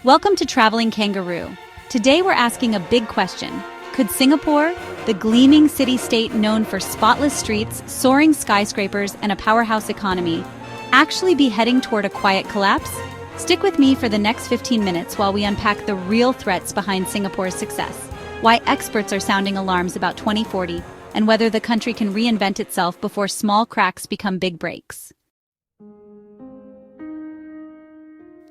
Welcome to Traveling Kangaroo. Today we're asking a big question. Could Singapore, the gleaming city-state known for spotless streets, soaring skyscrapers, and a powerhouse economy, actually be heading toward a quiet collapse? Stick with me for the next 15 minutes while we unpack the real threats behind Singapore's success, why experts are sounding alarms about 2040, and whether the country can reinvent itself before small cracks become big breaks.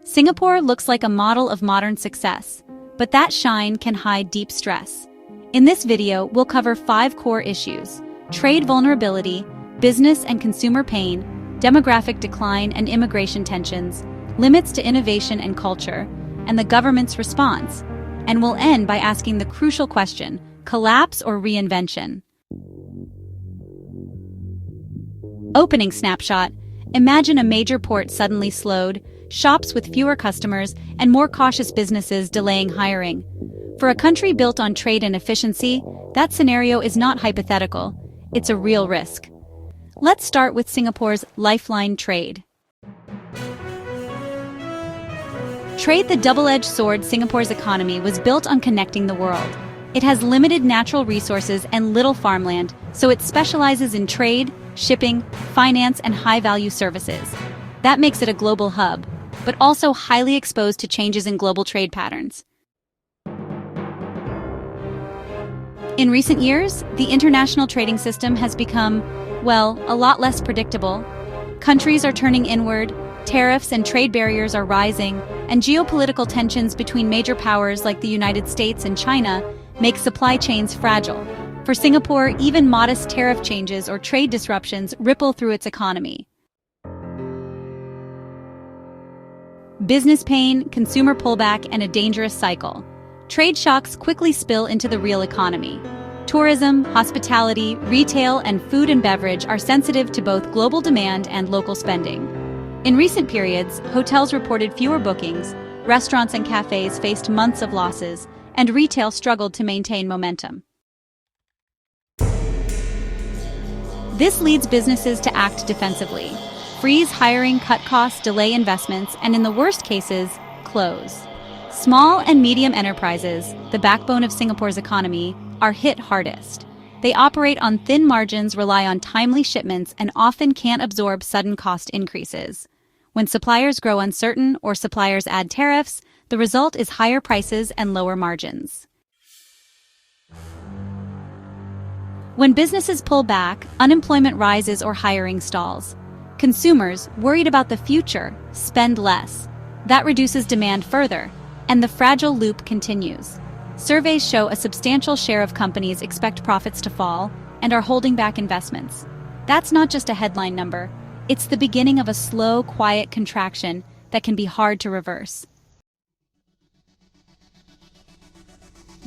Singapore looks like a model of modern success, but that shine can hide deep stress. In this video, we'll cover 5 core issues: trade vulnerability, business and consumer pain, demographic decline and immigration tensions, limits to innovation and culture, and the government's response. And we'll end by asking the crucial question: collapse or reinvention? Opening snapshot. Imagine a major port suddenly slowed, shops with fewer customers, and more cautious businesses delaying hiring. For a country built on trade and efficiency, that scenario is not hypothetical. It's a real risk. Let's start with Singapore's lifeline: trade. Trade, the double-edged sword. Singapore's economy was built on connecting the world. It has limited natural resources and little farmland, so it specializes in trade, shipping, finance, and high-value services. That makes it a global hub, but also highly exposed to changes in global trade patterns. In recent years, the international trading system has become, well, a lot less predictable. Countries are turning inward, tariffs and trade barriers are rising, and geopolitical tensions between major powers like the United States and China make supply chains fragile. For Singapore, even modest tariff changes or trade disruptions ripple through its economy. Business pain, consumer pullback, and a dangerous cycle. Trade shocks quickly spill into the real economy. Tourism, hospitality, retail, and food and beverage are sensitive to both global demand and local spending. In recent periods, hotels reported fewer bookings, restaurants and cafes faced months of losses, and retail struggled to maintain momentum. This leads businesses to act defensively: freeze hiring, cut costs, delay investments, and in the worst cases, close. Small and medium enterprises, the backbone of Singapore's economy, are hit hardest. They operate on thin margins, rely on timely shipments, and often can't absorb sudden cost increases. When suppliers grow uncertain or suppliers add tariffs, the result is higher prices and lower margins. When businesses pull back, unemployment rises or hiring stalls. Consumers, worried about the future, spend less. That reduces demand further, and the fragile loop continues. Surveys show a substantial share of companies expect profits to fall and are holding back investments. That's not just a headline number. It's the beginning of a slow, quiet contraction that can be hard to reverse.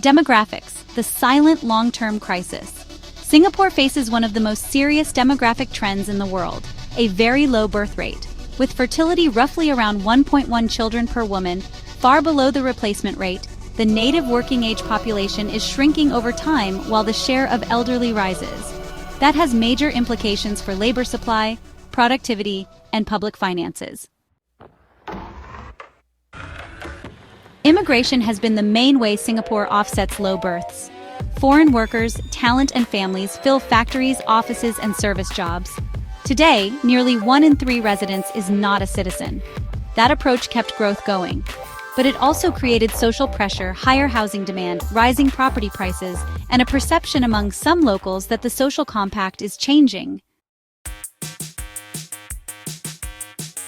Demographics, the silent long-term crisis. Singapore faces one of the most serious demographic trends in the world: a very low birth rate, with fertility roughly around 1.1 children per woman, far below the replacement rate. The native working-age population is shrinking over time while the share of elderly rises. That has major implications for labor supply, productivity, and public finances. Immigration has been the main way Singapore offsets low births. Foreign workers, talent, and families fill factories, offices, and service jobs. Today, nearly 1 in 3 residents is not a citizen. That approach kept growth going. But it also created social pressure, higher housing demand, rising property prices, and a perception among some locals that the social compact is changing.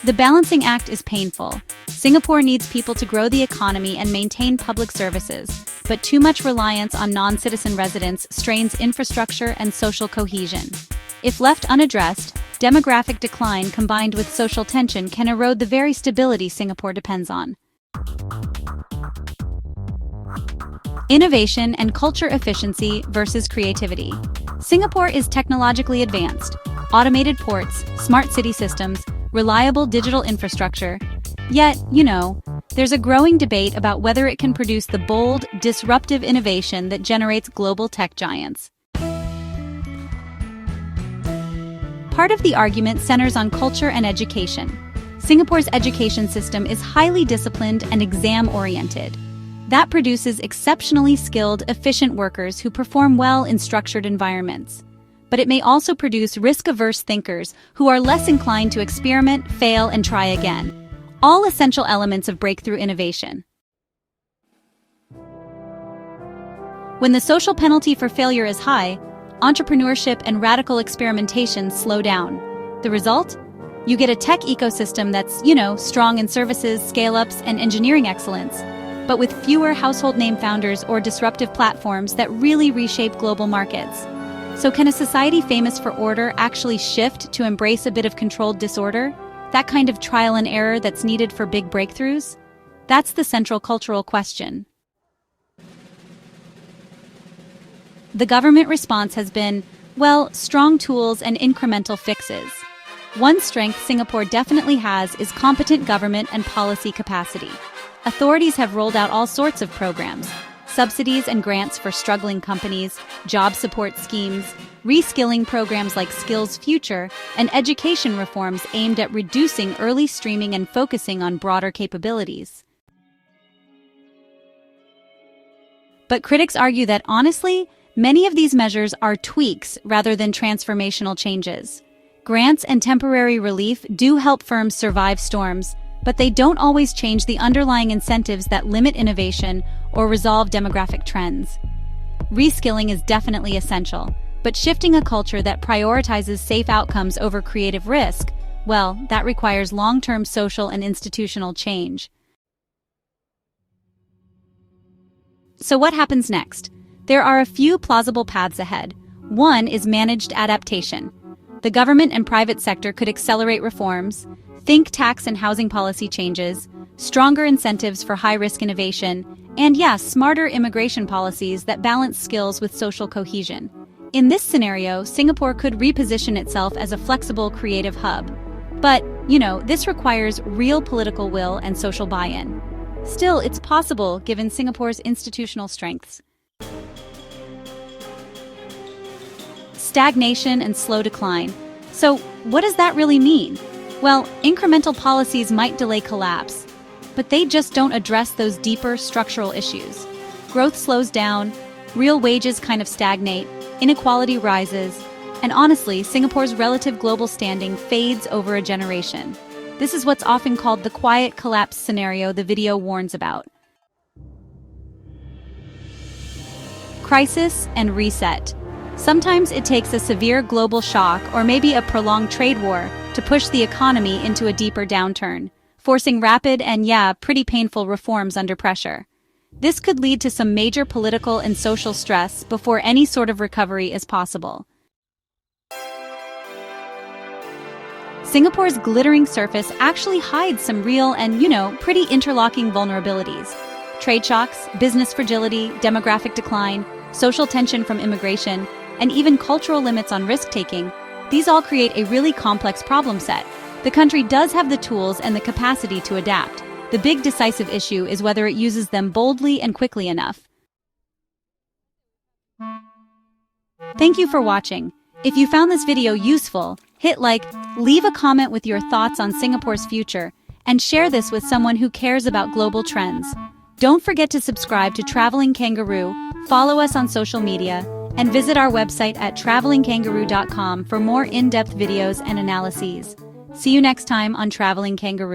The balancing act is painful. Singapore needs people to grow the economy and maintain public services, but too much reliance on non-citizen residents strains infrastructure and social cohesion. If left unaddressed, demographic decline combined with social tension can erode the very stability Singapore depends on. Innovation and culture efficiency versus creativity. Singapore is technologically advanced. Automated ports, smart city systems, reliable digital infrastructure. Yet, there's a growing debate about whether it can produce the bold, disruptive innovation that generates global tech giants. Part of the argument centers on culture and education. Singapore's education system is highly disciplined and exam-oriented. That produces exceptionally skilled, efficient workers who perform well in structured environments. But it may also produce risk-averse thinkers who are less inclined to experiment, fail, and try again. All essential elements of breakthrough innovation. When the social penalty for failure is high, entrepreneurship and radical experimentation slow down. The result? You get a tech ecosystem that's, strong in services, scale-ups, and engineering excellence, but with fewer household name founders or disruptive platforms that really reshape global markets. So can a society famous for order actually shift to embrace a bit of controlled disorder? That kind of trial and error that's needed for big breakthroughs? That's the central cultural question. The government response has been, strong tools and incremental fixes. One strength Singapore definitely has is competent government and policy capacity. Authorities have rolled out all sorts of programs: subsidies and grants for struggling companies, job support schemes, reskilling programs like Skills Future, and education reforms aimed at reducing early streaming and focusing on broader capabilities. But critics argue that, honestly, many of these measures are tweaks rather than transformational changes. Grants and temporary relief do help firms survive storms, but they don't always change the underlying incentives that limit innovation or resolve demographic trends. Reskilling is definitely essential, but shifting a culture that prioritizes safe outcomes over creative risk, that requires long-term social and institutional change. So what happens next? There are a few plausible paths ahead. One is managed adaptation. The government and private sector could accelerate reforms, think tax and housing policy changes, stronger incentives for high-risk innovation, and smarter immigration policies that balance skills with social cohesion. In this scenario, Singapore could reposition itself as a flexible, creative hub. But, this requires real political will and social buy-in. Still, it's possible given Singapore's institutional strengths. Stagnation and slow decline. So, what does that really mean? Incremental policies might delay collapse, but they just don't address those deeper structural issues. Growth slows down, real wages kind of stagnate, inequality rises, and honestly, Singapore's relative global standing fades over a generation. This is what's often called the quiet collapse scenario the video warns about. Crisis and reset. Sometimes it takes a severe global shock or maybe a prolonged trade war to push the economy into a deeper downturn, forcing rapid and, pretty painful reforms under pressure. This could lead to some major political and social stress before any sort of recovery is possible. Singapore's glittering surface actually hides some real and, pretty interlocking vulnerabilities. Trade shocks, business fragility, demographic decline, social tension from immigration, and even cultural limits on risk-taking, these all create a really complex problem set. The country does have the tools and the capacity to adapt. The big decisive issue is whether it uses them boldly and quickly enough. Thank you for watching. If you found this video useful, hit like, leave a comment with your thoughts on Singapore's future, and share this with someone who cares about global trends. Don't forget to subscribe to Traveling Kangaroo, follow us on social media, and visit our website at travelingkangaroo.com for more in-depth videos and analyses. See you next time on Traveling Kangaroo.